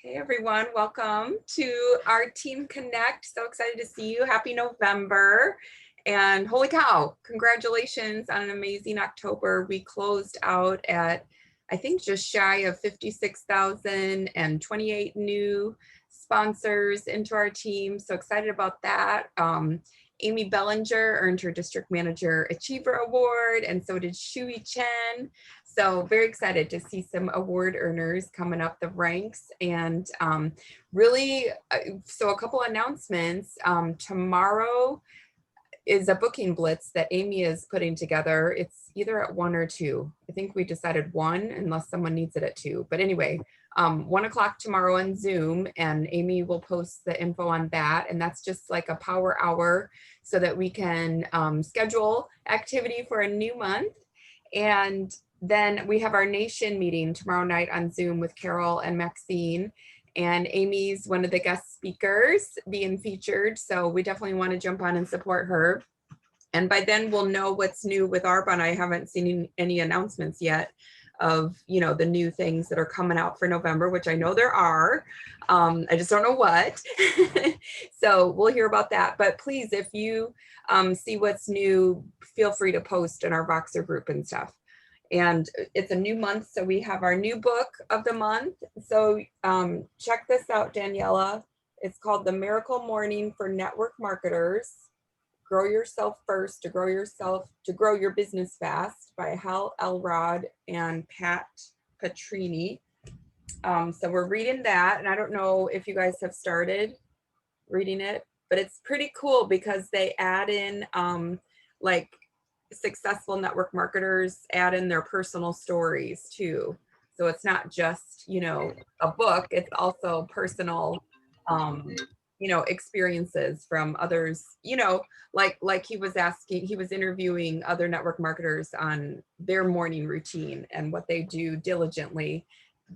Hey everyone, welcome to our Team Connect. So excited to see you. Happy November. And holy cow, congratulations on an amazing October. We closed out at, I think, just shy of 56,000 and 28 new sponsors into our team. So excited about that. Amy Bellinger earned her District Manager Achiever Award, and so did Shui Chen. So very excited to see some award earners coming up the ranks. And really, so a couple announcements. Tomorrow is a booking blitz that Amy is putting together. It's either at 1 or 2. I think we decided 1 unless someone needs it at 2. But anyway, 1 o'clock tomorrow on Zoom, and Amy will post the info on that. And that's just like a power hour so that we can schedule activity for a new month. And then we have our nation meeting tomorrow night on Zoom with Carol and Maxine. And Amy's one of the guest speakers being featured. So we definitely want to jump on and support her. And by then we'll know what's new with ARPA. I haven't seen any announcements yet of, the new things that are coming out for November, which I know there are. I just don't know what. So we'll hear about that. But please, if you see what's new, feel free to post in our Voxer group and stuff. And it's a new month, so we have our new book of the month. So check this out, Daniela. It's called The Miracle Morning for Network Marketers. Grow Yourself First to Grow Your Business Fast by Hal Elrod and Pat Petrini. So we're reading that, and I don't know if you guys have started reading it, but it's pretty cool because they add in like successful network marketers add in their personal stories too. So it's not just, a book, it's also personal, experiences from others, like he was interviewing other network marketers on their morning routine and what they do diligently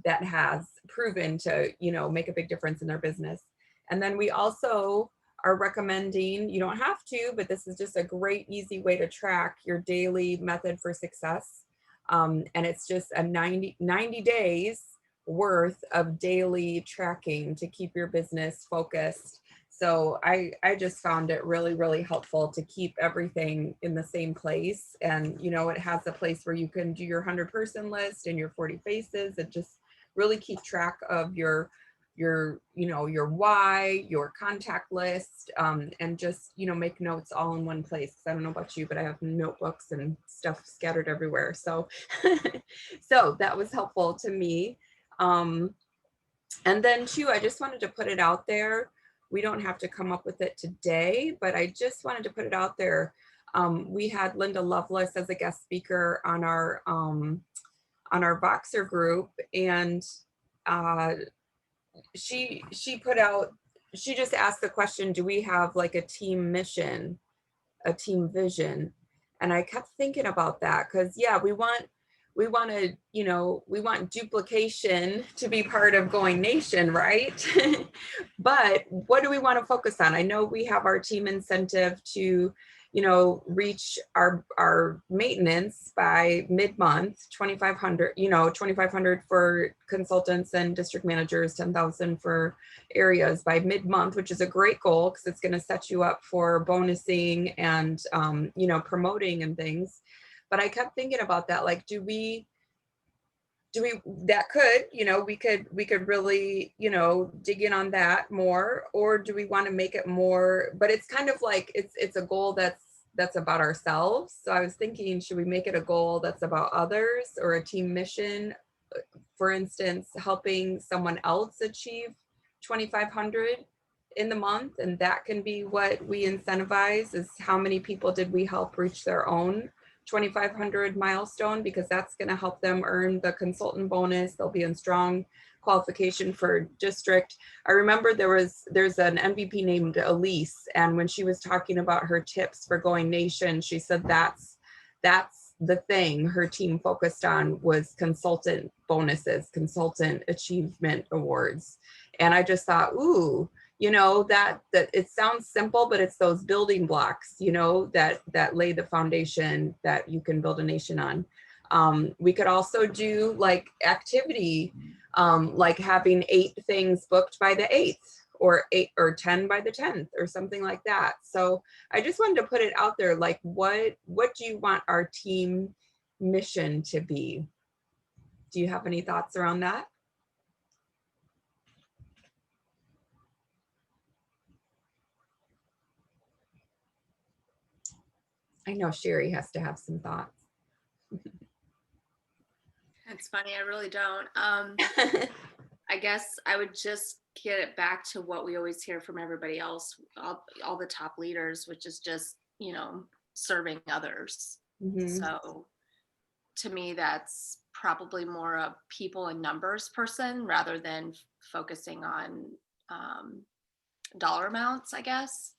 that has proven to, make a big difference in their business. And then we also are recommending, you don't have to, but this is just a great, easy way to track your daily method for success. And it's just a 90 days worth of daily tracking to keep your business focused. So I just found it really, really helpful to keep everything in the same place. And, it has a place where you can do your 100-person list and your 40 faces and just really keep track of your why, your contact list, and just, make notes all in one place. I don't know about you, but I have notebooks and stuff scattered everywhere. So, so that was helpful to me. And then too, I just wanted to put it out there. We don't have to come up with it today, but I just wanted to put it out there. We had Linda Lovelace as a guest speaker on our Voxer group, and she just asked the question, do we have like a team mission, a team vision? And I kept thinking about that because we want duplication to be part of Going Nation, right? But what do we want to focus on? I know we have our team incentive to reach our maintenance by mid-month, 2,500, 2,500 for consultants and district managers, 10,000 for areas by mid-month, which is a great goal because it's going to set you up for bonusing and, promoting and things. But I kept thinking about that, like, we could really, dig in on that more, or do we want to make it more, but it's kind of like, it's a goal that's about ourselves. So I was thinking, should we make it a goal that's about others or a team mission? For instance, helping someone else achieve 2,500 in the month. And that can be what we incentivize, is how many people did we help reach their own 2,500 milestone, because that's going to help them earn the consultant bonus. They'll be in strong qualification for district. I remember there's an MVP named Elise, and when she was talking about her tips for Going Nation, she said that's the thing her team focused on was consultant bonuses, consultant achievement awards. And I just thought, ooh, that it sounds simple, but it's those building blocks, that lay the foundation that you can build a nation on. We could also do like activity like having 8 things booked by the 8th or 8 or 10 by the 10th or something like that. So I just wanted to put it out there, like what do you want our team mission to be? Do you have any thoughts around that? I know Sherry has to have some thoughts. It's funny, I really don't. I guess I would just get it back to what we always hear from everybody else, all the top leaders, which is just, serving others. So to me, that's probably more a people and numbers person rather than focusing on dollar amounts, I guess.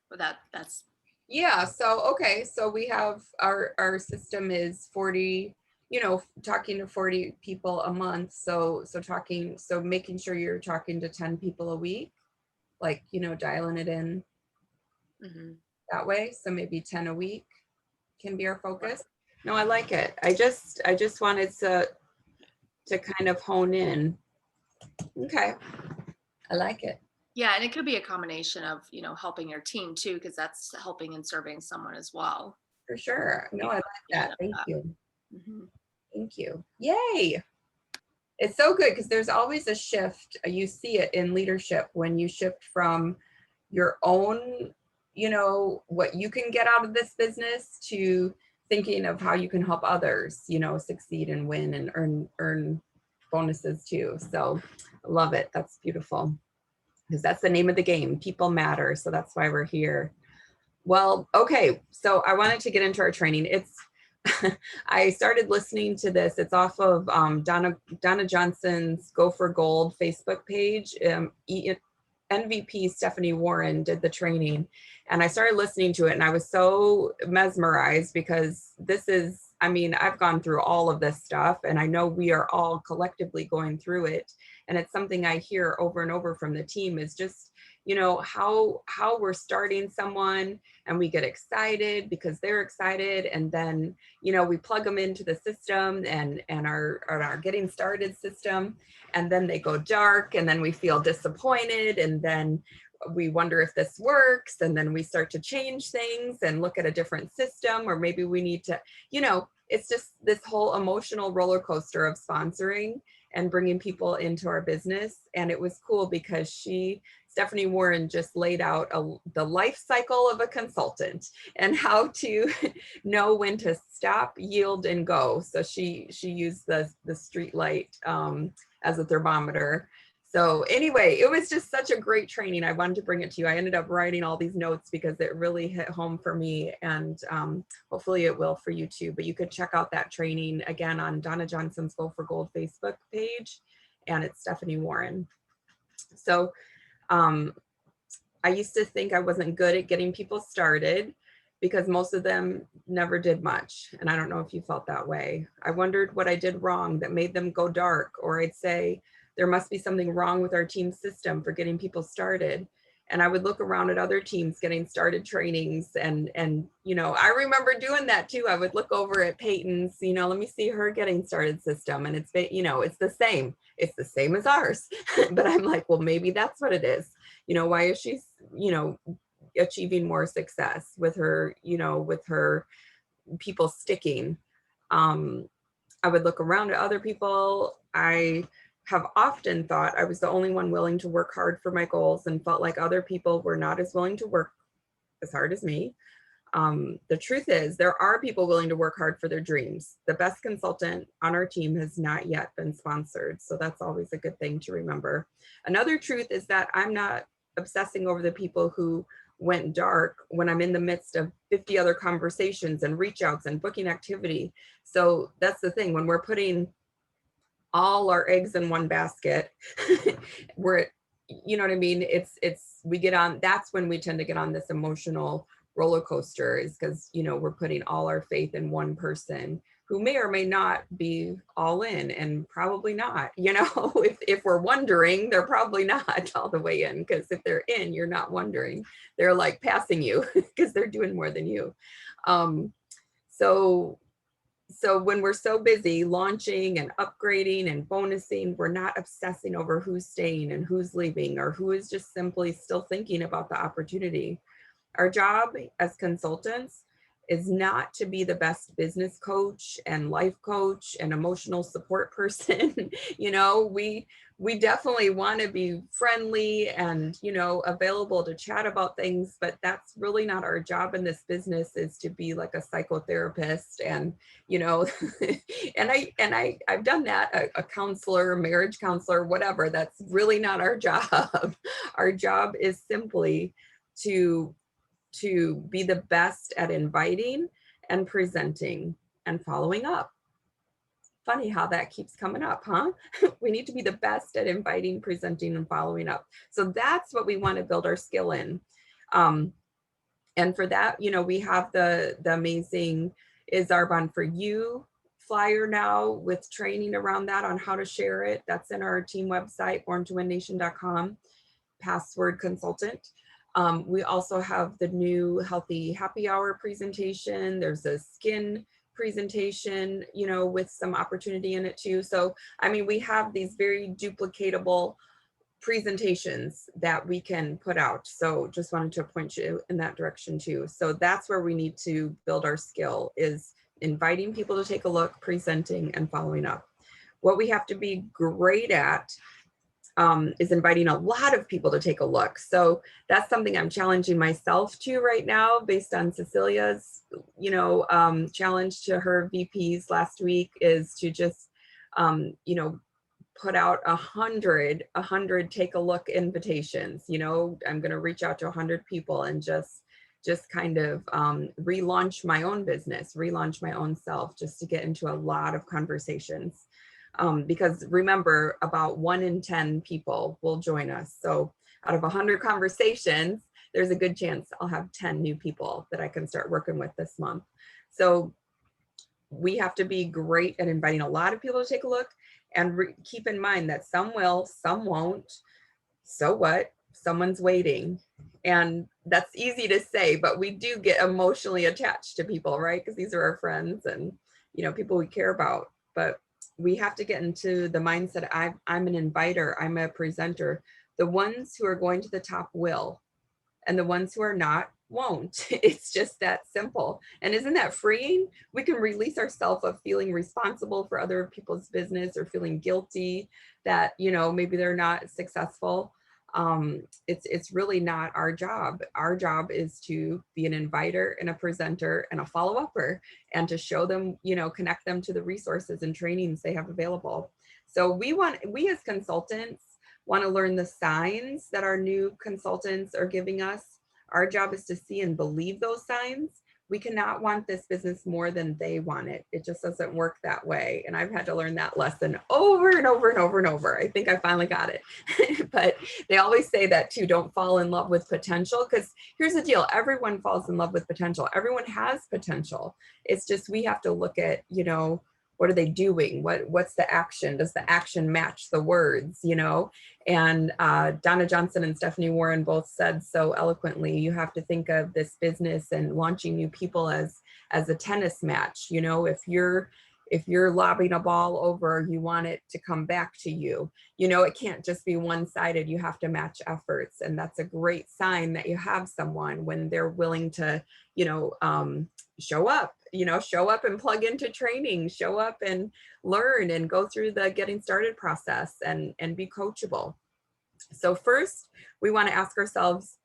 But that's yeah. So okay, so we have our system is 40, talking to 40 people a month. So making sure you're talking to 10 people a week, like, dialing it in that way. So maybe 10 a week can be our focus. No, I like it. I just wanted to kind of hone in. Okay. I like it. Yeah, and it could be a combination of, helping your team too, because that's helping and serving someone as well. For sure. No, I like that. Thank you. Thank you. Yay. It's so good because there's always a shift. You see it in leadership when you shift from your own, what you can get out of this business to thinking of how you can help others, succeed and win and earn bonuses too. So I love it. That's beautiful. Because that's the name of the game. People matter. So that's why we're here. Well, okay. So I wanted to get into our training. I started listening to this. It's off of Donna Johnson's Go for Gold Facebook page. MVP Stephanie Warren did the training, and I started listening to it, and I was so mesmerized because I've gone through all of this stuff, and I know we are all collectively going through it. And it's something I hear over and over from the team is just, how we're starting someone and we get excited because they're excited. And then, we plug them into the system and our getting started system. And then they go dark and then we feel disappointed. And then we wonder if this works. And then we start to change things and look at a different system, or maybe we need to, it's just this whole emotional roller coaster of sponsoring and bringing people into our business. And it was cool because Stephanie Warren just laid out the life cycle of a consultant and how to know when to stop, yield, and go. So she used the street light as a thermometer. So anyway, it was just such a great training. I wanted to bring it to you. I ended up writing all these notes because it really hit home for me, and hopefully it will for you too. But you could check out that training again on Donna Johnson's Go for Gold Facebook page, and it's Stephanie Warren. So I used to think I wasn't good at getting people started because most of them never did much. And I don't know if you felt that way. I wondered what I did wrong that made them go dark, or I'd say, there must be something wrong with our team system for getting people started. And I would look around at other teams getting started trainings. And I remember doing that too. I would look over at Peyton's, let me see her getting started system. And it's, it's the same. It's the same as ours. But I'm like, well, maybe that's what it is. Why is she, achieving more success with her, with her people sticking? I would look around at other people. I have often thought I was the only one willing to work hard for my goals and felt like other people were not as willing to work as hard as me. The truth is, there are people willing to work hard for their dreams. The best consultant on our team has not yet been sponsored, so that's always a good thing to remember. Another truth is that I'm not obsessing over the people who went dark when I'm in the midst of 50 other conversations and reach outs and booking activity. So that's the thing, when we're putting all our eggs in one basket, we're, you know what I mean? We get on, that's when we tend to get on this emotional roller coaster, is because, we're putting all our faith in one person who may or may not be all in, and probably not, if we're wondering, they're probably not all the way in, because if they're in, you're not wondering, they're like passing you because they're doing more than you. So So when we're so busy launching and upgrading and bonusing, we're not obsessing over who's staying and who's leaving or who is just simply still thinking about the opportunity. Our job as consultants is not to be the best business coach and life coach and emotional support person. We definitely want to be friendly and, available to chat about things, but that's really not our job in this business, is to be like a psychotherapist and, I've done that, a counselor, a marriage counselor, whatever. That's really not our job. Our job is simply to be the best at inviting and presenting and following up. Funny how that keeps coming up, huh? We need to be the best at inviting, presenting, and following up. So that's what we want to build our skill in. And for that, we have the amazing Is Arbonne for You flyer now with training around that on how to share it. That's in our team website, borntowinNation.com, password consultant. We also have the new healthy happy hour presentation. There's a skin presentation, with some opportunity in it too. So, we have these very duplicatable presentations that we can put out. So just wanted to point you in that direction too. So that's where we need to build our skill, is inviting people to take a look, presenting, and following up. What we have to be great at is inviting a lot of people to take a look. So that's something I'm challenging myself to right now, based on Cecilia's, challenge to her VPs last week, is to just, put out 100 take a look invitations. I'm going to reach out to 100 people and just kind of relaunch my own business, relaunch my own self, just to get into a lot of conversations. Because remember, about 1 in 10 people will join us. So out of 100 conversations, there's a good chance I'll have 10 new people that I can start working with this month. So we have to be great at inviting a lot of people to take a look, and keep in mind that some will, some won't. So what? Someone's waiting. And that's easy to say, but we do get emotionally attached to people, right? Because these are our friends and, people we care about. But we have to get into the mindset, I'm an inviter, I'm a presenter. The ones who are going to the top will, and the ones who are not won't. It's just that simple. And isn't that freeing? We can release ourselves of feeling responsible for other people's business, or feeling guilty that, maybe they're not successful. It's really not our job. Our job is to be an inviter and a presenter and a follow-upper, and to show them, connect them to the resources and trainings they have available. So we as consultants want to learn the signs that our new consultants are giving us. Our job is to see and believe those signs. We cannot want this business more than they want it. It just doesn't work that way. And I've had to learn that lesson over and over and over and over. I think I finally got it. But they always say that too, don't fall in love with potential, because here's the deal. Everyone falls in love with potential. Everyone has potential. It's just, we have to look at, what are they doing? What's the action? Does the action match the words, And Donna Johnson and Stephanie Warren both said so eloquently, you have to think of this business and launching new people as a tennis match. If you're lobbing a ball over, you want it to come back to you. It can't just be one-sided. You have to match efforts. And that's a great sign that you have someone when they're willing to, show up and plug into training, show up and learn and go through the getting started process and be coachable. So first, we want to ask ourselves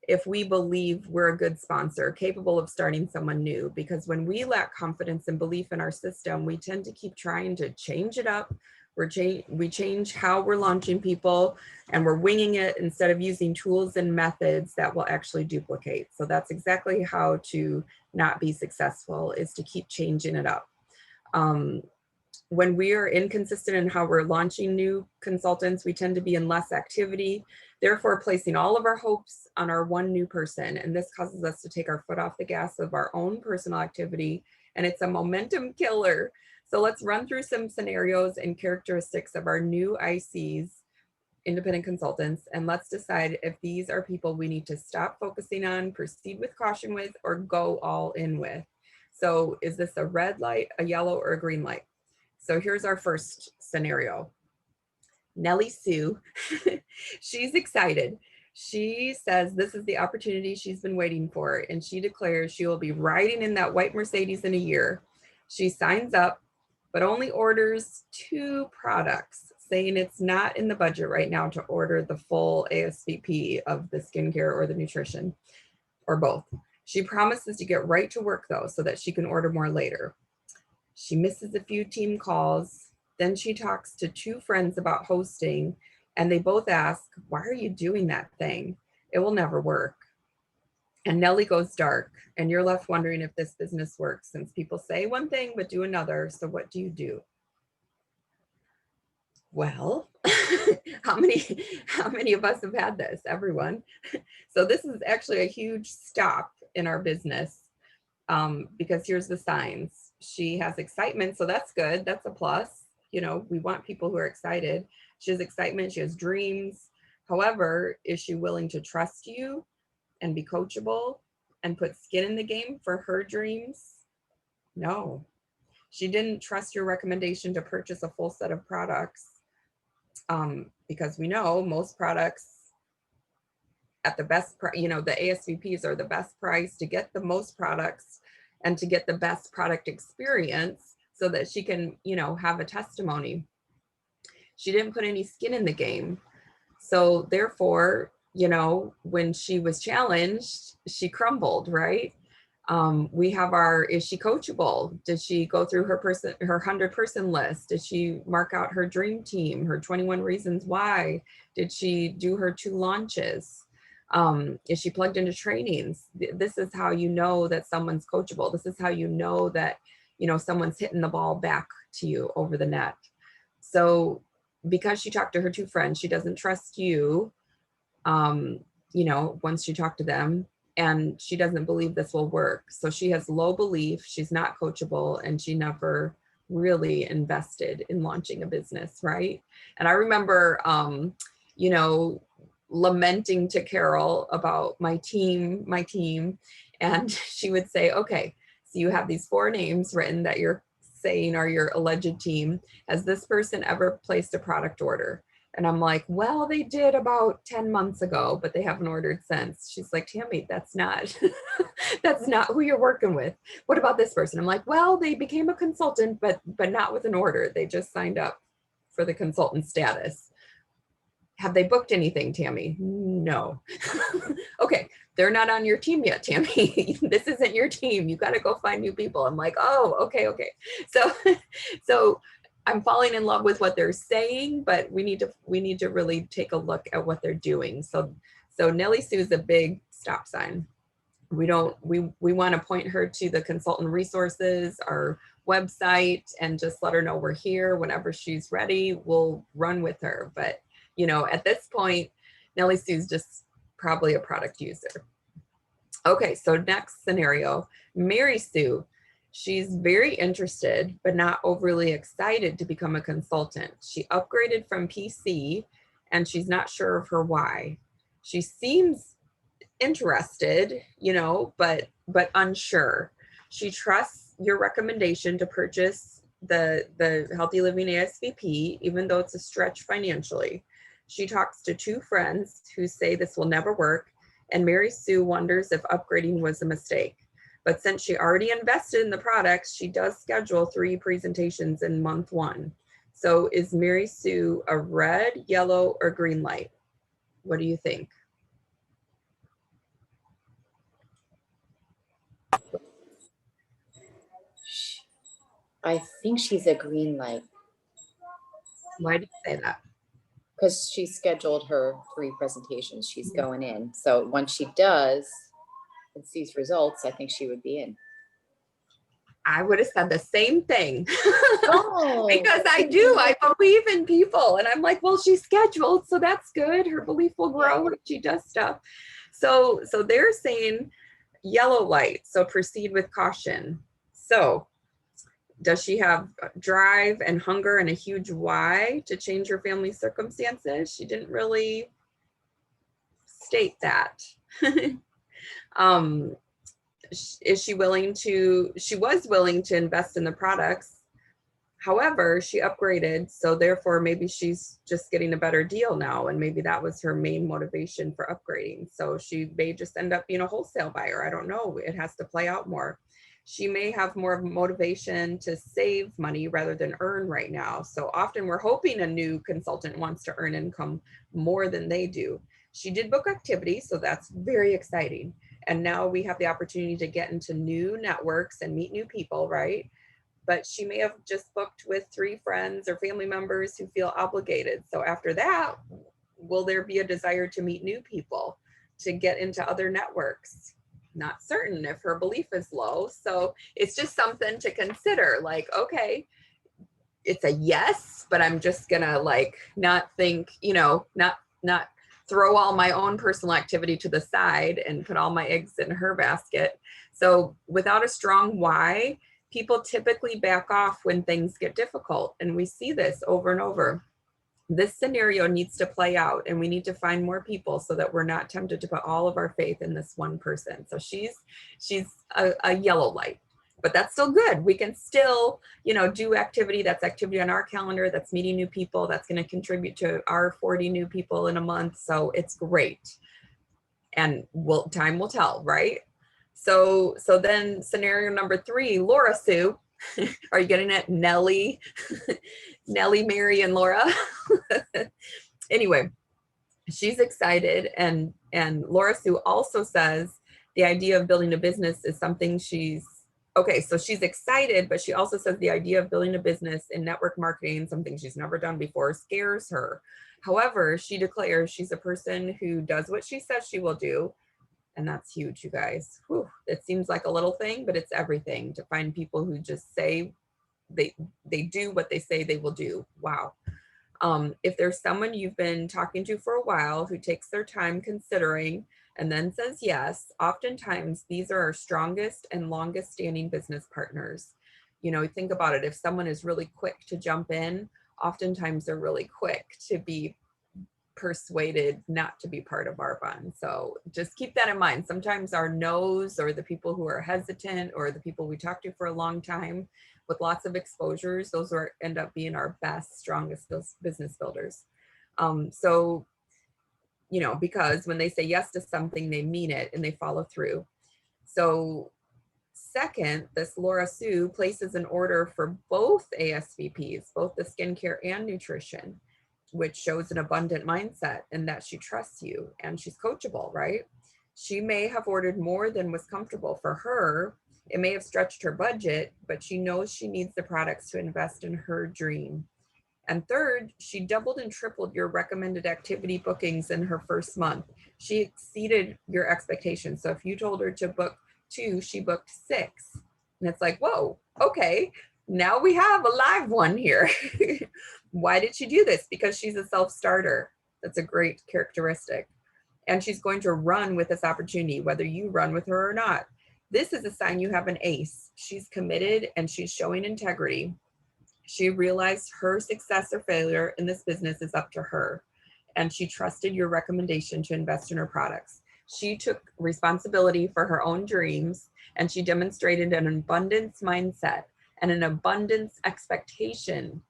if we believe we're a good sponsor, capable of starting someone new, because when we lack confidence and belief in our system, we tend to keep trying to change it up. We change how we're launching people, and we're winging it instead of using tools and methods that will actually duplicate. So that's exactly how to not be successful, is to keep changing it up. When we are inconsistent in how we're launching new consultants, we tend to be in less activity, therefore placing all of our hopes on our one new person. And this causes us to take our foot off the gas of our own personal activity, and it's a momentum killer. So let's run through some scenarios and characteristics of our new ICs, independent consultants, and let's decide if these are people we need to stop focusing on, proceed with caution with, or go all in with. So is this a red light, a yellow, or a green light? So here's our first scenario. Nellie Sue, she's excited. She says this is the opportunity she's been waiting for, and she declares she will be riding in that white Mercedes in a year. She signs up, but only orders 2 products, saying it's not in the budget right now to order the full ASVP of the skincare or the nutrition, or both. She promises to get right to work though, so that she can order more later. She misses a few team calls. Then she talks to 2 friends about hosting, and they both ask, why are you doing that thing? It will never work. And Nellie goes dark, and you're left wondering if this business works, since people say one thing but do another. So what do you do? Well, how many of us have had this? Everyone. So this is actually a huge stop in our business, because here's the signs. She has excitement, so that's good. That's a plus. You know, we want people who are excited. She has excitement. She has dreams. However, is she willing to trust you and be coachable and put skin in the game for her dreams? No. She didn't trust your recommendation to purchase a full set of products, because we know most products at the best price, you know, the ASVPs are the best price to get the most products and to get the best product experience so that she can, you know, have a testimony. She didn't put any skin in the game. So therefore, you know, when she was challenged, she crumbled, right? We have our, is she coachable? Did she go through her 100-person list? Did she mark out her dream team, her 21 reasons why? Did she do her 2 launches? Is she plugged into trainings? This is how you know that someone's coachable. This is how you know that, you know, someone's hitting the ball back to you over the net. So because she talked to her 2 friends, she doesn't trust you, you know, once she talked to them, and she doesn't believe this will work. So she has low belief, she's not coachable, and she never really invested in launching a business, right? And I remember, you know, lamenting to Carol about my team, and she would say, okay, so you have these 4 names written that you're saying are your alleged team. Has this person ever placed a product order? And I'm like, well, they did about 10 months ago, but they haven't ordered since. She's like, Tammy, that's not, that's not who you're working with. What about this person? I'm like, well, they became a consultant, but not with an order. They just signed up for the consultant status. Have they booked anything, Tammy? No. Okay, they're not on your team yet, Tammy. This isn't your team. You got to go find new people. I'm like, oh, okay. So I'm falling in love with what they're saying, but we need to really take a look at what they're doing. So Nellie Sue is a big stop sign. We want to point her to the consultant resources, our website, and just let her know we're here. Whenever she's ready, we'll run with her. But you know, at this point, Nellie Sue's just probably a product user. Okay, so next scenario, Mary Sue. She's very interested, but not overly excited to become a consultant. She upgraded from PC, and she's not sure of her why. She seems interested, you know, but unsure. She trusts your recommendation to purchase the Healthy Living ASVP, even though it's a stretch financially. She talks to 2 friends who say this will never work, and Mary Sue wonders if upgrading was a mistake. But since she already invested in the products, she does schedule 3 presentations in month 1. So is Mary Sue a red, yellow, or green light? What do you think? I think she's a green light Why do you say that? because she scheduled her 3 presentations. She's going in. So once she does and sees results, I think she would be in. I would have said the same thing. Oh, because I believe in people, and I'm like, well, she's scheduled, so that's good. Her belief will grow when she does stuff. So they're saying yellow light, so proceed with caution. So does she have drive and hunger and a huge why to change her family circumstances? She didn't really state that. is she willing to, she was willing to invest in the products. However, she upgraded, so therefore maybe she's just getting a better deal now, and maybe that was her main motivation for upgrading. So she may just end up being a wholesale buyer. I don't know. It has to play out more. She may have more of a motivation to save money rather than earn right now. So often we're hoping a new consultant wants to earn income more than they do. She did book activity, so that's very exciting. And now we have the opportunity to get into new networks and meet new people, right? But she may have just booked with 3 friends or family members who feel obligated. So after that, will there be a desire to meet new people, to get into other networks? Not certain if her belief is low. So it's just something to consider, like, okay, it's a yes, but I'm just gonna like not think, not throw all my own personal activity to the side and put all my eggs in her basket. So without a strong why, people typically back off when things get difficult. And we see this over and over. This scenario needs to play out, and we need to find more people so that we're not tempted to put all of our faith in this one person. So she's a yellow light, but that's still good. We can still, do activity. That's activity on our calendar. That's meeting new people. That's going to contribute to our 40 new people in a month. So it's great. And time will tell, right? So then scenario number 3, Laura Sue. Are you getting it? Nellie, Mary, and Laura. Anyway, she's excited. And Laura Sue also says the idea of building a business is something she's excited, but she also says the idea of building a business in network marketing, something she's never done before, scares her. However, she declares she's a person who does what she says she will do. And that's huge, you guys. Whew. It seems like a little thing, but it's everything, to find people who just say they do what they say they will do. Wow. If there's someone you've been talking to for a while who takes their time considering and then says yes, oftentimes these are our strongest and longest standing business partners. Think about it. If someone is really quick to jump in, oftentimes they're really quick to be persuaded not to be part of our fun. So just keep that in mind. Sometimes our no's, or the people who are hesitant, or the people we talk to for a long time with lots of exposures, those end up being our best, strongest business builders. Because when they say yes to something, they mean it and they follow through. So second, this Laura Sue places an order for both ASVPs, both the skincare and nutrition, which shows an abundant mindset and that she trusts you and she's coachable, right? She may have ordered more than was comfortable for her. It may have stretched her budget, but she knows she needs the products to invest in her dream. And third, she doubled and tripled your recommended activity bookings in her first month. She exceeded your expectations. So if you told her to book 2, she booked 6. And it's like, whoa, okay, now we have a live one here. Why did she do this? Because she's a self-starter. That's a great characteristic. And she's going to run with this opportunity, whether you run with her or not. This is a sign you have an ace. She's committed and she's showing integrity. She realized her success or failure in this business is up to her. And she trusted your recommendation to invest in her products. She took responsibility for her own dreams, and she demonstrated an abundance mindset and an abundance expectation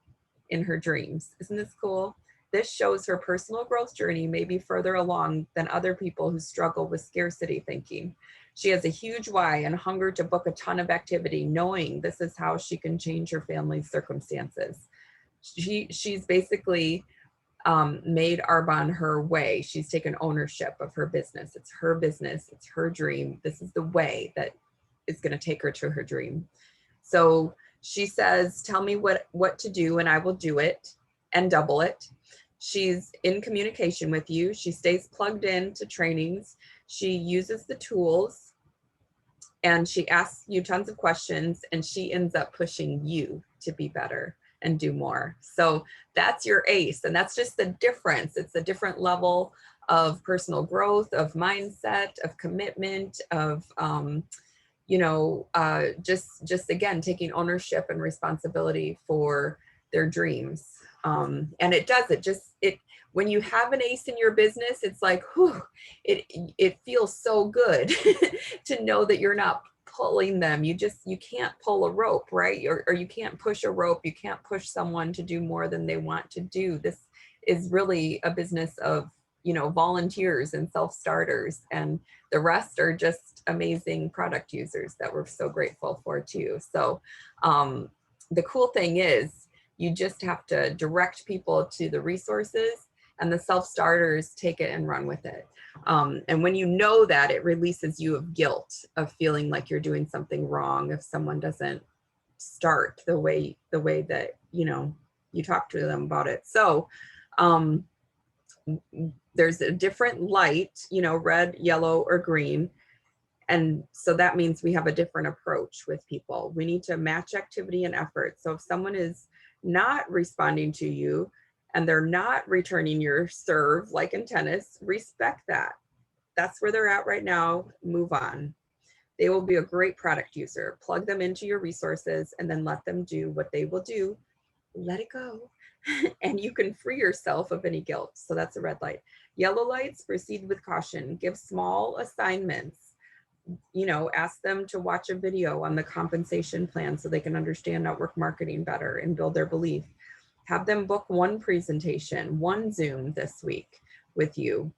in her dreams. Isn't this cool? This shows her personal growth journey may be further along than other people who struggle with scarcity thinking. She has a huge why and hunger to book a ton of activity, knowing this is how she can change her family's circumstances. She's basically made Arbonne her way. She's taken ownership of her business. It's her business. It's her dream. This is the way that is going to take her to her dream. So she says, tell me what to do and I will do it and double it. She's in communication with you. She stays plugged in to trainings. She uses the tools and she asks you tons of questions, and she ends up pushing you to be better and do more. So that's your ace. And that's just the difference. It's a different level of personal growth, of mindset, of commitment, of, just again, taking ownership and responsibility for their dreams. And it does it. When you have an ace in your business, it's like, whew, it feels so good to know that you're not pulling them. You can't pull a rope, right? Or you can't push a rope. You can't push someone to do more than they want to do. This is really a business of, volunteers and self-starters, and the rest are just amazing product users that we're so grateful for too. So the cool thing is you just have to direct people to the resources, and the self-starters take it and run with it. And when you know that, it releases you of guilt, of feeling like you're doing something wrong if someone doesn't start the way that, you talk to them about it. So there's a different light, red, yellow, or green. And so that means we have a different approach with people. We need to match activity and effort. So if someone is not responding to you and they're not returning your serve, like in tennis, respect that. That's where they're at right now. Move on. They will be a great product user. Plug them into your resources and then let them do what they will do. Let it go. And you can free yourself of any guilt. So that's a red light. Yellow lights, proceed with caution. Give small assignments. Ask them to watch a video on the compensation plan so they can understand network marketing better and build their belief. Have them book one presentation, one Zoom this week with you.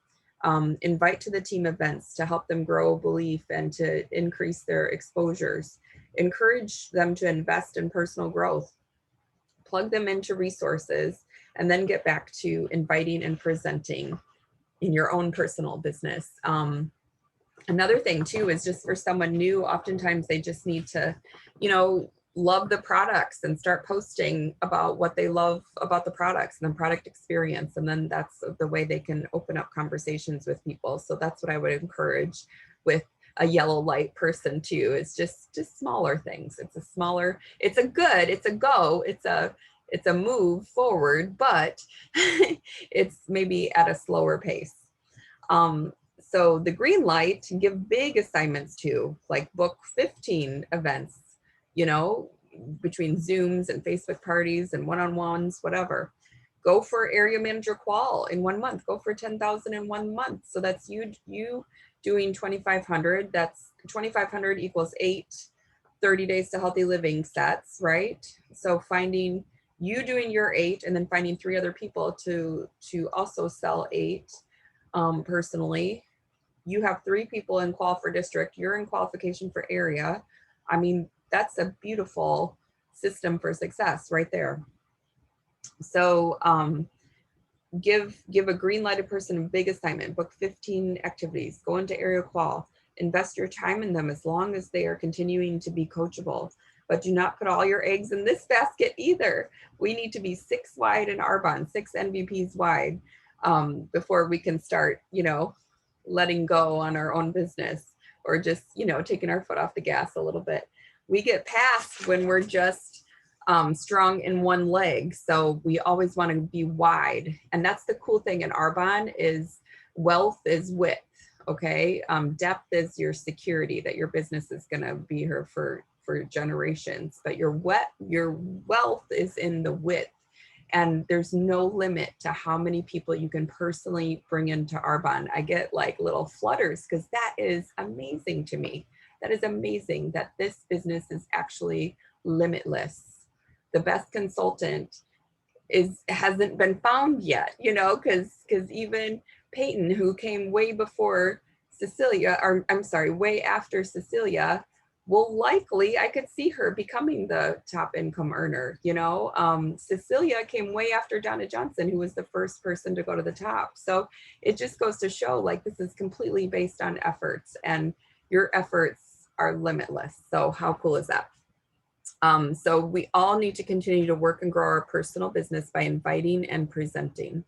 Invite to the team events to help them grow belief and to increase their exposures. Encourage them to invest in personal growth. Plug them into resources, and then get back to inviting and presenting in your own personal business. Another thing too is just for someone new, oftentimes they just need to, love the products and start posting about what they love about the products and the product experience. And then that's the way they can open up conversations with people. So that's what I would encourage with a yellow light person too. It's just smaller things. It's a go, it's a move forward, but it's maybe at a slower pace. So the green light, give big assignments to, like book 15 events, between Zooms and Facebook parties and one-on-ones, whatever. Go for area manager qual in 1 month. Go for 10,000 in 1 month. So that's you doing 2,500. That's 2,500 equals 8 30 days to healthy living sets, right? So finding you doing your 8 and then finding 3 other people to also sell 8 personally. You have 3 people in qual for district. You're in qualification for area. I mean, that's a beautiful system for success right there. So give a green lighted person a big assignment, book 15 activities, go into area qual, invest your time in them as long as they are continuing to be coachable. But do not put all your eggs in this basket either. We need to be 6 wide in Arbonne, 6 NVPs wide before we can start, letting go on our own business, or just, taking our foot off the gas a little bit. We get past when we're just strong in one leg. So we always want to be wide. And that's the cool thing in Arbonne is wealth is width. Okay. Depth is your security that your business is going to be here for generations, but your wealth is in the width. And there's no limit to how many people you can personally bring into Arbonne. I get like little flutters because that is amazing to me. That is amazing that this business is actually limitless. The best consultant hasn't been found yet, because even Peyton, who came way before Cecilia, or I'm sorry, way after Cecilia, will likely, I could see her becoming the top income earner. Cecilia came way after Donna Johnson, who was the first person to go to the top. So it just goes to show like this is completely based on efforts, and your efforts are limitless. So how cool is that? So we all need to continue to work and grow our personal business by inviting and presenting.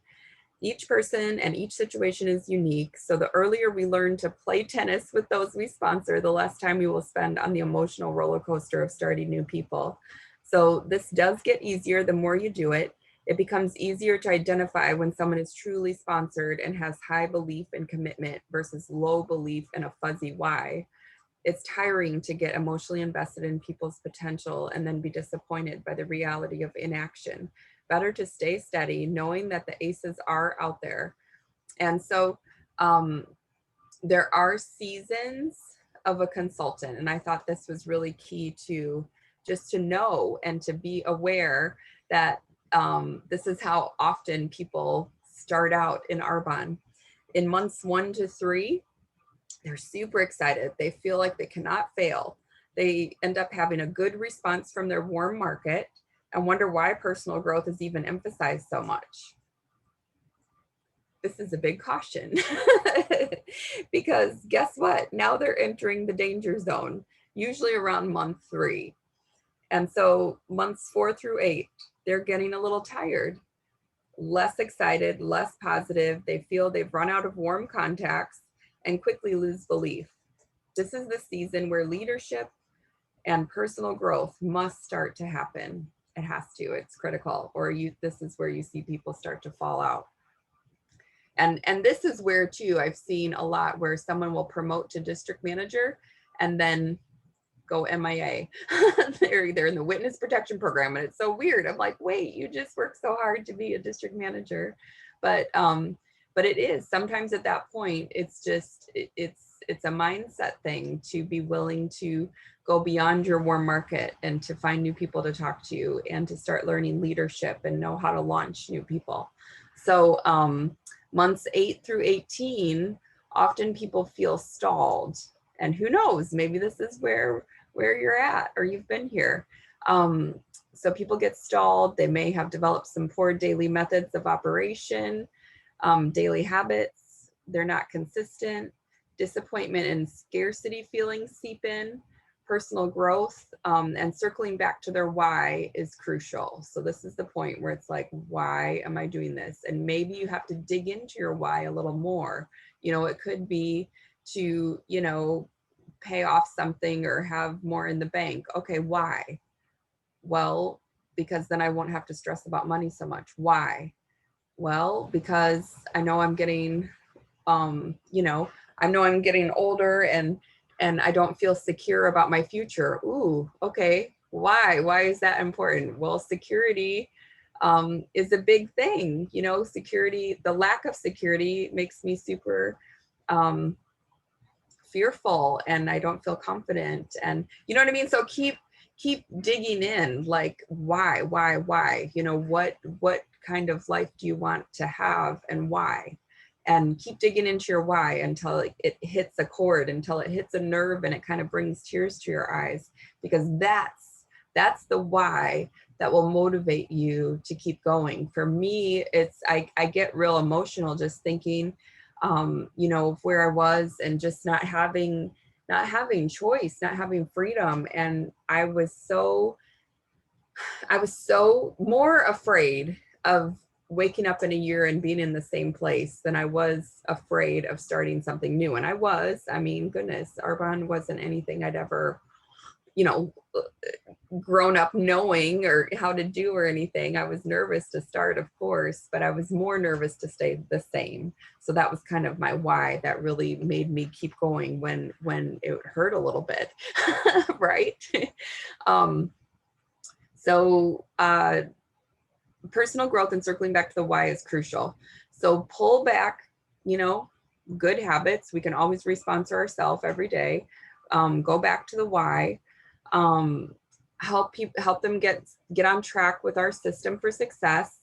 Each person and each situation is unique. So the earlier we learn to play tennis with those we sponsor, the less time we will spend on the emotional roller coaster of starting new people. So this does get easier the more you do it. It becomes easier to identify when someone is truly sponsored and has high belief and commitment versus low belief and a fuzzy why. It's tiring to get emotionally invested in people's potential and then be disappointed by the reality of inaction. Better to stay steady, knowing that the aces are out there. And so there are seasons of a consultant. And I thought this was really key to just to know and to be aware that this is how often people start out in Arbonne. In months 1 to 3, they're super excited. They feel like they cannot fail. They end up having a good response from their warm market and wonder why personal growth is even emphasized so much. This is a big caution because guess what? Now they're entering the danger zone, usually around month 3. And so months 4 through 8, they're getting a little tired, less excited, less positive. They feel they've run out of warm contacts and quickly lose belief. This is the season where leadership and personal growth must start to happen. It has to, it's critical, or this is where you see people start to fall out. And this is where too, I've seen a lot where someone will promote to district manager and then go MIA. they're in the witness protection program. And it's so weird. I'm like, wait, you just worked so hard to be a district manager. But it is sometimes at that point, it's just, it's a mindset thing to be willing to go beyond your warm market and to find new people to talk to and to start learning leadership and know how to launch new people. So months 8 through 18, often people feel stalled. And who knows, maybe this is where you're at or you've been here. So people get stalled. They may have developed some poor daily methods of operation, daily habits. They're not consistent. Disappointment and scarcity feelings seep in. Personal growth and circling back to their why is crucial. So this is the point where it's like, why am I doing this? And maybe you have to dig into your why a little more. It could be to, pay off something or have more in the bank. Okay, why? Well, because then I won't have to stress about money so much. Why? Well, because I know I'm getting, I know I'm getting older and I don't feel secure about my future. Ooh, okay. Why? Why is that important? Well, security is a big thing. Security, the lack of security makes me super fearful and I don't feel confident. And you know what I mean? So keep digging in, like why? What kind of life do you want to have and why? And keep digging into your why until it hits a chord, until it hits a nerve and it kind of brings tears to your eyes, because that's the why that will motivate you to keep going. For me, it's I get real emotional just thinking of where I was and just not having choice, not having freedom. And I was so more afraid of waking up in a year and being in the same place than I was afraid of starting something new. And goodness, Arbonne wasn't anything I'd ever, grown up knowing or how to do or anything. I was nervous to start, of course, but I was more nervous to stay the same. So that was kind of my why that really made me keep going when it hurt a little bit, right? So personal growth and circling back to the why is crucial. So pull back, good habits. We can always responsor ourselves every day. Go back to the why. Help them get on track with our system for success.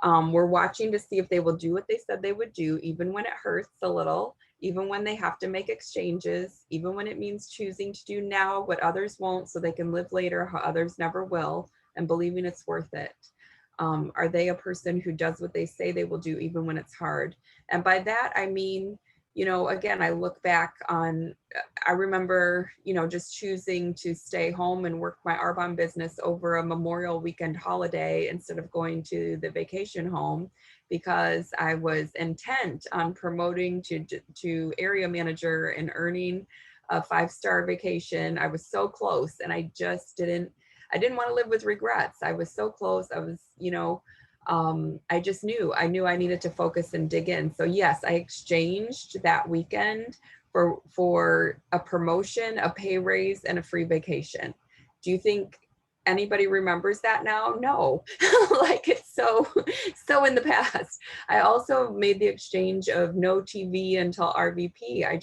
We're watching to see if they will do what they said they would do, even when it hurts a little, even when they have to make exchanges, even when it means choosing to do now what others won't so they can live later how others never will, and believing it's worth it. Are they a person who does what they say they will do even when it's hard? And by that, I mean, again, I look back on, I remember, just choosing to stay home and work my Arbonne business over a Memorial weekend holiday instead of going to the vacation home, because I was intent on promoting to area manager and earning a 5-star vacation. I was so close, and I just didn't want to live with regrets. I was so close. I was, I just knew I needed to focus and dig in. So yes, I exchanged that weekend for a promotion, a pay raise, and a free vacation. Do you think anybody remembers that now? No, like it's so in the past. I also made the exchange of no TV until RVP. I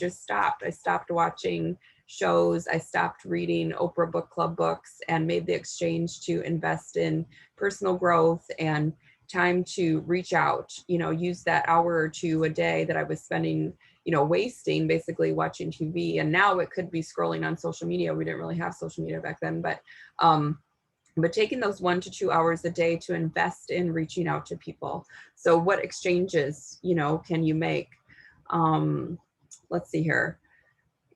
stopped watching shows. I stopped reading Oprah Book Club books and made the exchange to invest in personal growth and time to reach out, use that hour or two a day that I was spending, wasting basically watching TV. And now it could be scrolling on social media. We didn't really have social media back then, but taking those 1 to 2 hours a day to invest in reaching out to people. So what exchanges, can you make? Let's see here.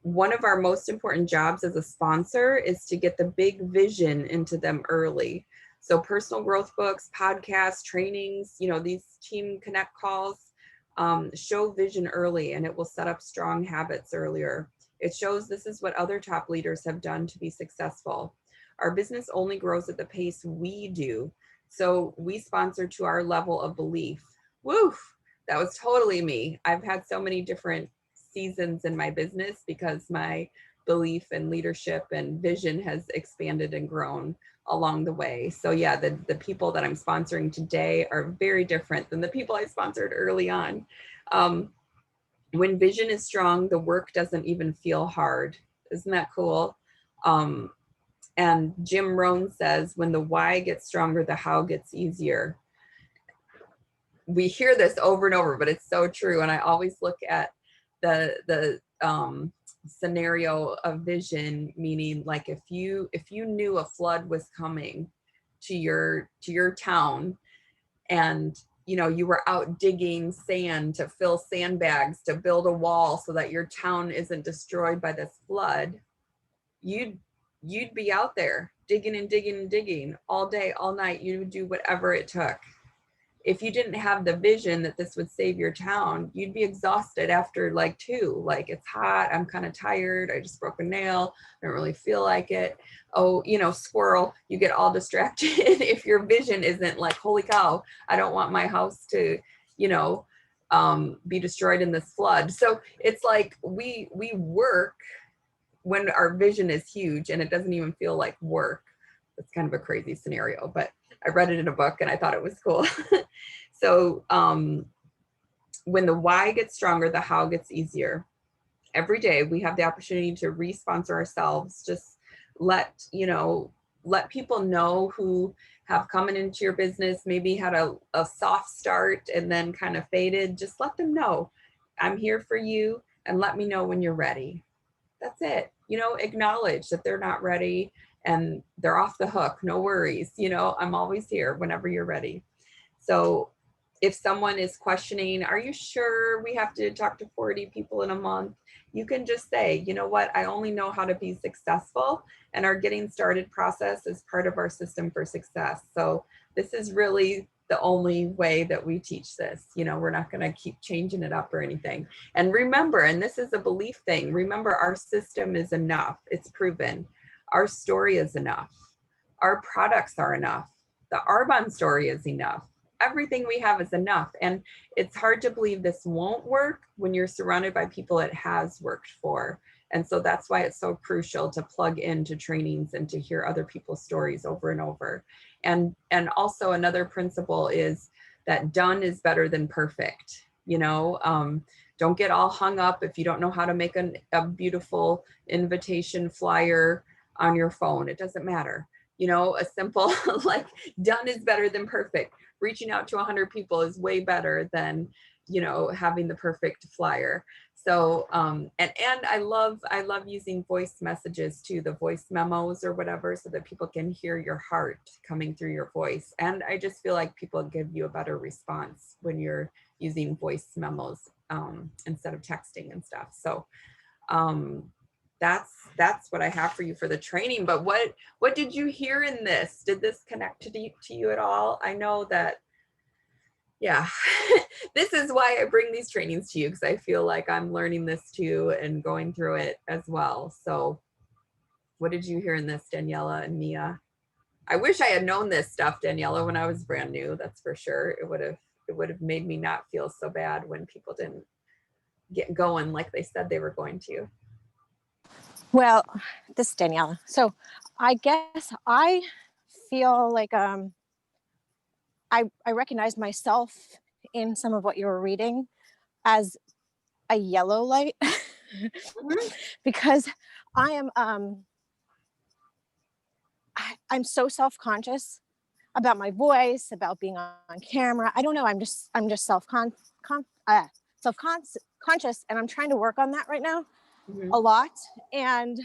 One of our most important jobs as a sponsor is to get the big vision into them early. So personal growth books, podcasts, trainings, these team connect calls, show vision early, and it will set up strong habits earlier. It shows this is what other top leaders have done to be successful. Our business only grows at the pace we do. So we sponsor to our level of belief. Woof, that was totally me. I've had so many different seasons in my business because my belief and leadership and vision has expanded and grown along the way. So yeah, the people that I'm sponsoring today are very different than the people I sponsored early on. When vision is strong, the work doesn't even feel hard. Isn't that cool? And Jim Rohn says, when the why gets stronger, the how gets easier. We hear this over and over, but it's so true. And I always look at the scenario of vision, meaning like if you knew a flood was coming to your town, and you were out digging sand to fill sandbags to build a wall so that your town isn't destroyed by this flood, you'd be out there digging and digging and digging all day, all night. You would do whatever it took. If you didn't have the vision that this would save your town, you'd be exhausted after like 2. Like, it's hot, I'm kind of tired, I just broke a nail, I don't really feel like it. Oh, squirrel, you get all distracted if your vision isn't like, holy cow, I don't want my house to, be destroyed in this flood. So it's like we work when our vision is huge and it doesn't even feel like work. It's kind of a crazy scenario, but I read it in a book and I thought it was cool. So when the why gets stronger, the how gets easier. Every day we have the opportunity to re-sponsor ourselves. Just let people know who have come into your business, maybe had a soft start and then kind of faded. Just let them know, I'm here for you, and let me know when you're ready. That's it. Acknowledge that they're not ready and they're off the hook. No worries. I'm always here whenever you're ready. So if someone is questioning, are you sure we have to talk to 40 people in a month? You can just say, you know what, I only know how to be successful, and our getting started process is part of our system for success. So this is really the only way that we teach this. We're not going to keep changing it up or anything. And remember, and this is a belief thing, remember, our system is enough. It's proven. Our story is enough. Our products are enough. The Arbonne story is enough. Everything we have is enough. And it's hard to believe this won't work when you're surrounded by people it has worked for. And so that's why it's so crucial to plug into trainings and to hear other people's stories over and over. And also another principle is that done is better than perfect. Don't get all hung up if you don't know how to make a beautiful invitation flyer on your phone. It doesn't matter. A simple like done is better than perfect. Reaching out to 100 people is way better than, having the perfect flyer. So, and I love using voice messages too, the voice memos or whatever, so that people can hear your heart coming through your voice. And I just feel like people give you a better response when you're using voice memos instead of texting and stuff. So, that's what I have for you for the training. But what did you hear in this? Did this connect to you at all? I know that, yeah, this is why I bring these trainings to you, because I feel like I'm learning this too and going through it as well. So what did you hear in this, Daniela and Mia? I wish I had known this stuff, Daniela, when I was brand new. That's for sure. It would have made me not feel so bad when people didn't get going like they said they were going to. Well, this is Daniela. So I guess I feel like I recognize myself in some of what you were reading as a yellow light Mhm. because I am, I'm so self-conscious about my voice, about being on camera. I don't know. I'm just self-conscious, and I'm trying to work on that right now Mhm. a lot. And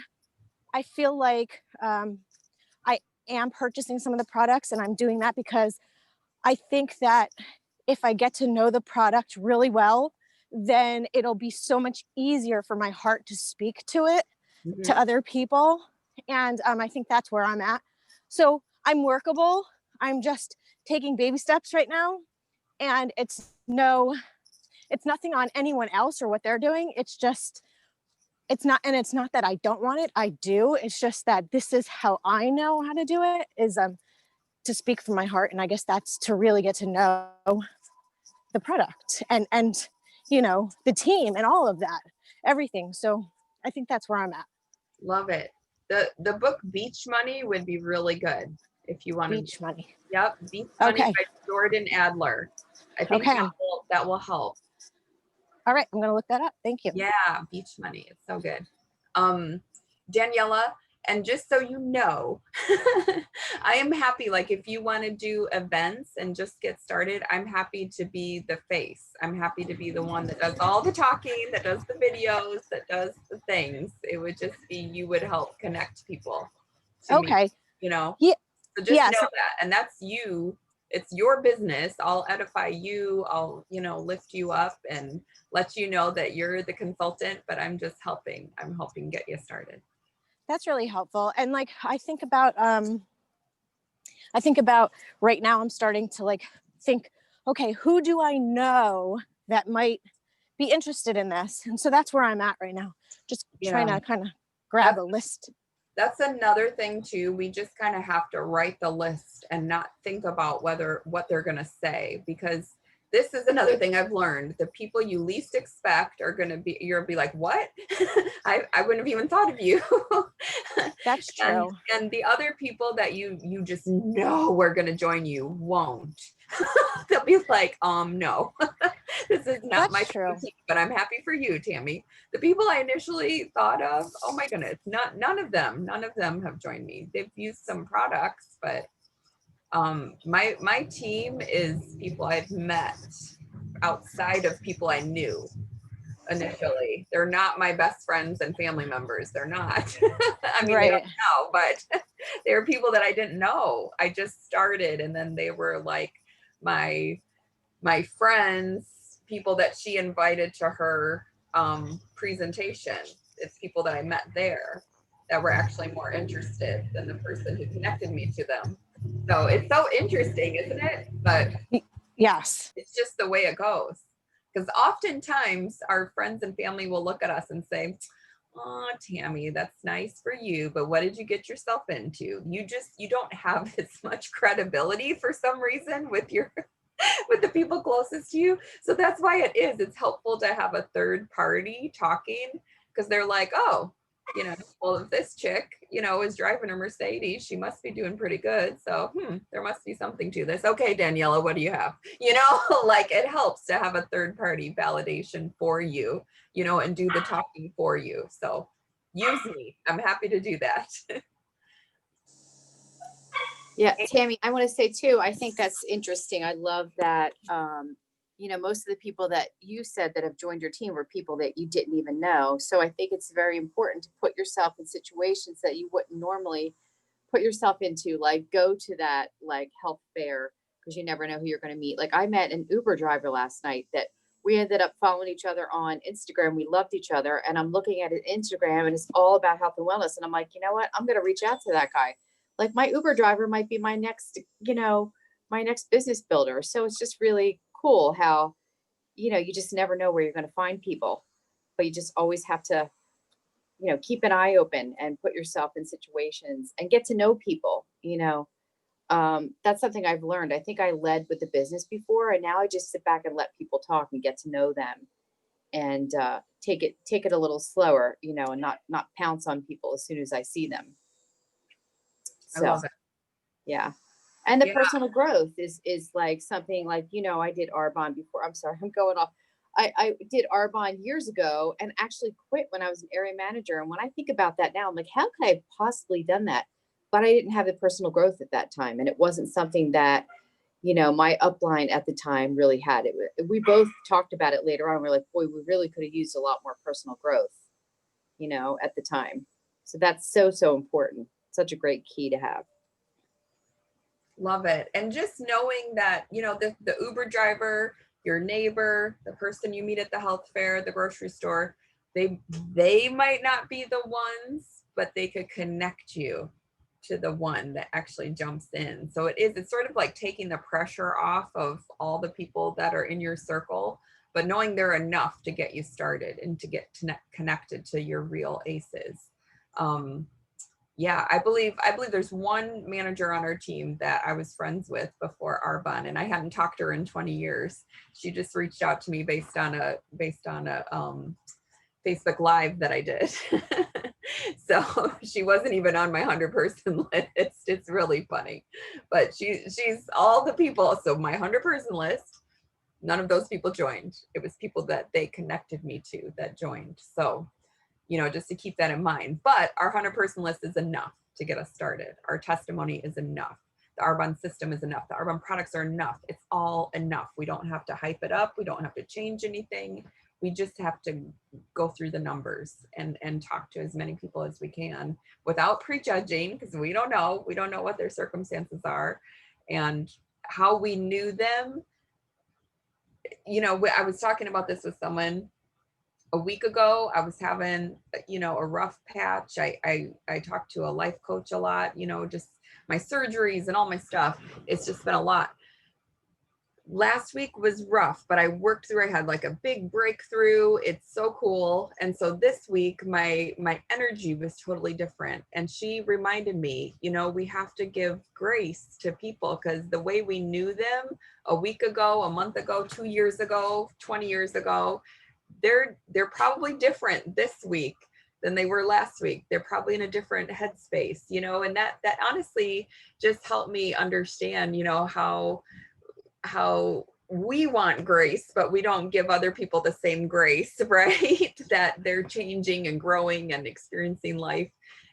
I feel like I am purchasing some of the products, and I'm doing that because I think that if I get to know the product really well, then it'll be so much easier for my heart to speak to it, to Mhm. other people. And I think that's where I'm at. So I'm workable. I'm just taking baby steps right now. And it's nothing on anyone else or what they're doing. It's not that I don't want it. I do. It's just that this is how I know how to do it, is to speak from my heart. And I guess that's to really get to know the product and the team and all of that, everything. So I think that's where I'm at. Love it. The book Beach Money would be really good if you want to. Beach money. Yep, Beach Money Okay. by Jordan Adler. I think Okay. that will help. All right. I'm going to look that up. Thank you. Yeah, Beach Money. It's so good. Daniela, and just so you know, I am happy, like if you want to do events and just get started, I'm happy to be the face. I'm happy to be the one that does all the talking, that does the videos, that does the things. It would just be, you would help connect people to me, Okay. you know? Yeah. So just Yes. know that, and that's you. It's your business. I'll edify you. I'll, lift you up and let you know that you're the consultant, but I'm just helping. I'm helping get you started. That's really helpful. And like, I think about right now, I'm starting to like think, okay, who do I know that might be interested in this? And so that's where I'm at right now. Just trying Yeah. to kind of grab a list. That's another thing too. We just kind of have to write the list and not think about what they're going to say, because this is another thing I've learned. The people you least expect are going to be, you'll be like, what? I wouldn't have even thought of you. That's true. And the other people that you just know are going to join you won't. They'll be like, no, this is not my true. team, but I'm happy for you, Tammy. The people I initially thought of, oh my goodness, none of them have joined me. They've used some products, but my team is people I've met outside of people I knew initially. They're not my best friends and family members. They're not. I mean, they Right. don't know, but they're people that I didn't know. I just started, and then they were like my friends, people that she invited to her presentation. It's people that I met there that were actually more interested than the person who connected me to them. So it's so interesting, isn't it? But Yes. it's just the way it goes. Because oftentimes our friends and family will look at us and say, oh, Tammy, that's nice for you, but what did you get yourself into? You don't have as much credibility for some reason with the people closest to you. So that's why it's helpful to have a third party talking, because they're like, oh, well, if this chick, is driving a Mercedes, she must be doing pretty good. So there must be something to this. Okay, Daniela, what do you have? Like it helps to have a third party validation for you, and do the talking for you. So use me. I'm happy to do that. Yeah, Tammy, I want to say too, I think that's interesting. I love that, most of the people that you said that have joined your team were people that you didn't even know. So I think it's very important to put yourself in situations that you wouldn't normally put yourself into, like go to that like health fair, because you never know who you're going to meet. Like I met an Uber driver last night that we ended up following each other on Instagram. We loved each other, and I'm looking at his Instagram and it's all about health and wellness. And I'm like, you know what? I'm going to reach out to that guy. Like my Uber driver might be my next, my next business builder. So it's just really cool how, you just never know where you're going to find people, but you just always have to, keep an eye open and put yourself in situations and get to know people, that's something I've learned. I think I led with the business before, and now I just sit back and let people talk and get to know them, and take it a little slower, and not pounce on people as soon as I see them. I So, love it. yeah. And the Yeah. personal growth is like something like, I did Arbonne before. I'm sorry, I'm going off. I did Arbonne years ago and actually quit when I was an area manager. And when I think about that now, I'm like, how could I have possibly done that? But I didn't have the personal growth at that time. And it wasn't something that, my upline at the time really had. We both talked about it later on. We're like, boy, we really could have used a lot more personal growth, at the time. So that's so, so important. Such a great key to have. Love it. And just knowing that, the Uber driver, your neighbor, the person you meet at the health fair, the grocery store, they might not be the ones, but they could connect you to the one that actually jumps in. So it's sort of like taking the pressure off of all the people that are in your circle, but knowing they're enough to get you started and to get connected to your real aces. Yeah, I believe there's one manager on our team that I was friends with before Arbonne, and I hadn't talked to her in 20 years. She just reached out to me based on a Facebook Live that I did. So she wasn't even on my 100-person list. It's really funny, but she's all the people. So my 100-person list, none of those people joined. It was people that they connected me to that joined. So just to keep that in mind. But our 100-person list is enough to get us started. Our testimony is enough. The Arbonne system is enough. The Arbonne products are enough. It's all enough. We don't have to hype it up. We don't have to change anything. We just have to go through the numbers and talk to as many people as we can without prejudging, because we don't know what their circumstances are and how we knew them. I was talking about this with someone a week ago. I was having, a rough patch. I talked to a life coach a lot, just my surgeries and all my stuff. It's just been a lot. Last week was rough, but I worked through. I had like a big breakthrough. It's so cool. And so this week, my energy was totally different. And she reminded me, we have to give grace to people, because the way we knew them a week ago, a month ago, 2 years ago, 20 years ago, they're probably different this week than they were last week. They're probably in a different headspace, and that honestly just helped me understand, how we want grace, but we don't give other people the same grace, right? That they're changing and growing and experiencing life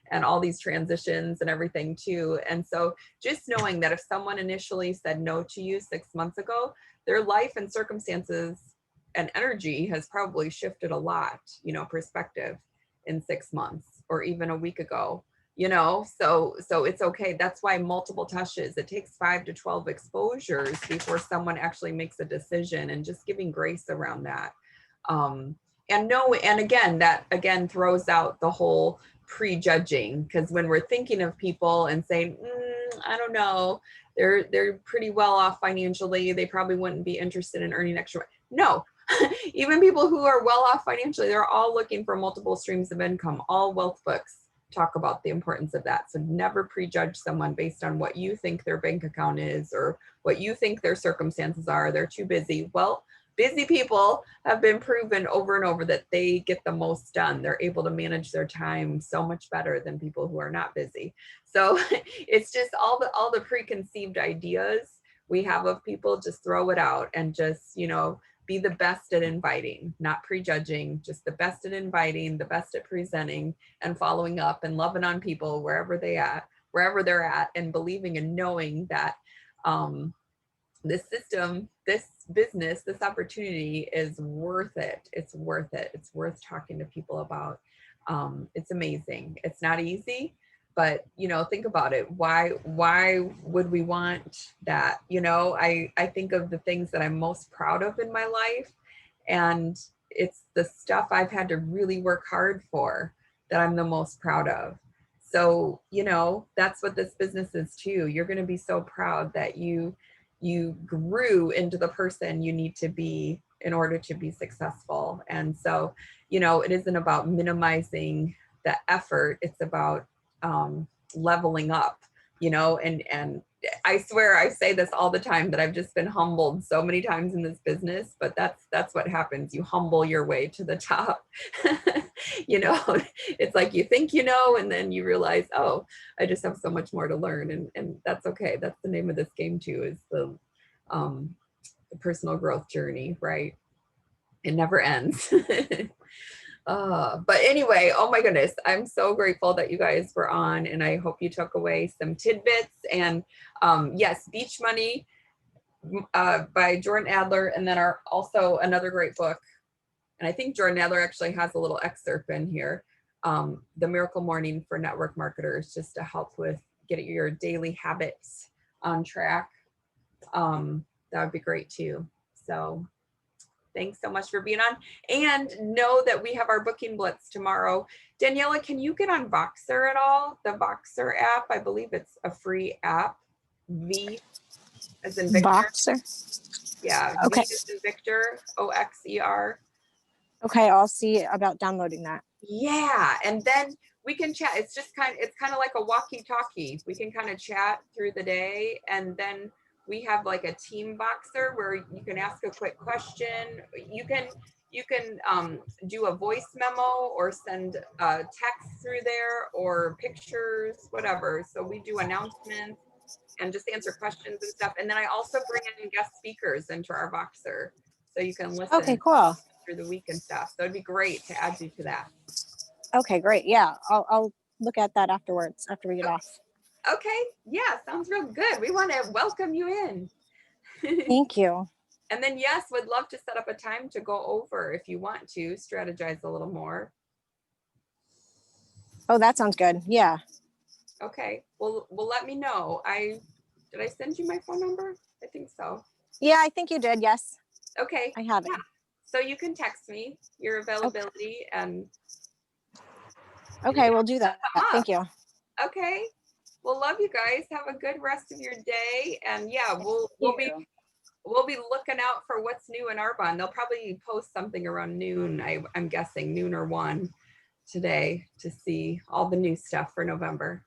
and all these transitions and everything too. And so just knowing that if someone initially said no to you 6 months ago, their life and circumstances and energy has probably shifted a lot, perspective in 6 months or even a week ago, so it's okay. That's why multiple touches, it takes 5 to 12 exposures before someone actually makes a decision, and just giving grace around that. And that again throws out the whole prejudging, because when we're thinking of people and saying, I don't know, they're pretty well off financially, they probably wouldn't be interested in earning extra. No, even people who are well off financially, they're all looking for multiple streams of income. All wealth books talk about the importance of that. So never prejudge someone based on what you think their bank account is or what you think their circumstances are. They're too busy. Well, busy people have been proven over and over that they get the most done. They're able to manage their time so much better than people who are not busy. So it's just all the preconceived ideas we have of people, just throw it out and just, be the best at inviting, not prejudging, just the best at inviting, the best at presenting and following up and loving on people wherever they're at, and believing and knowing that this system, this business, this opportunity is worth it. It's worth it. It's worth talking to people about. It's amazing. It's not easy, but think about it. Why would we want that? I think of the things that I'm most proud of in my life, and it's the stuff I've had to really work hard for that I'm the most proud of. So, that's what this business is too. You're going to be so proud that you grew into the person you need to be in order to be successful. And so, it isn't about minimizing the effort. It's about leveling up, and I swear I say this all the time, that I've just been humbled so many times in this business, but that's what happens. You humble your way to the top. It's like you think, and then you realize, oh, I just have so much more to learn, and that's okay. That's the name of this game too, is the personal growth journey, right? It never ends. But anyway, oh my goodness, I'm so grateful that you guys were on, and I hope you took away some tidbits. And yes, Beach Money by Jordan Adler, and then also another great book. And I think Jordan Adler actually has a little excerpt in here, The Miracle Morning for Network Marketers, just to help with getting your daily habits on track. That would be great too. So thanks so much for being on. And know that we have our booking blitz tomorrow. Daniela, can you get on Voxer at all? The Voxer app, I believe it's a free app. V as in Victor. Voxer. Yeah, Okay. V as in Victor, Oxer. Okay, I'll see about downloading that. Yeah, and then we can chat. It's kind of like a walkie-talkie. We can kind of chat through the day, and then we have like a team boxer where you can ask a quick question. You can do a voice memo or send text through there or pictures, whatever. So we do announcements and just answer questions and stuff. And then I also bring in guest speakers into our boxer, so you can listen. Okay, cool. Through the week and stuff. So it'd be great to add you to that. Okay, great. Yeah, I'll look at that afterwards, after we get off. Okay. Yeah, sounds real good. We want to welcome you in. Thank you. And then yes, would love to set up a time to go over if you want to strategize a little more. Oh, that sounds good. Yeah. Okay. Well, let me know. Did I send you my phone number? I think so. Yeah, I think you did. Yes. Okay. I have it. Yeah. So you can text me your availability and Okay, yeah, we'll do that. Thank you. okay. Well, love you guys. Have a good rest of your day. And yeah, we'll be looking out for what's new in Arbonne. They'll probably post something around noon. I'm guessing noon or 1 today to see all the new stuff for November.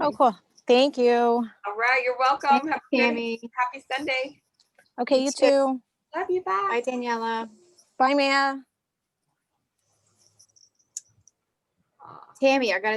Oh, cool. Thank you. All right, you're welcome. Thanks, Tammy. Happy Sunday. Okay, you too. Love you. Bye. Bye, Daniela. Bye, Mia. Tammy, I gotta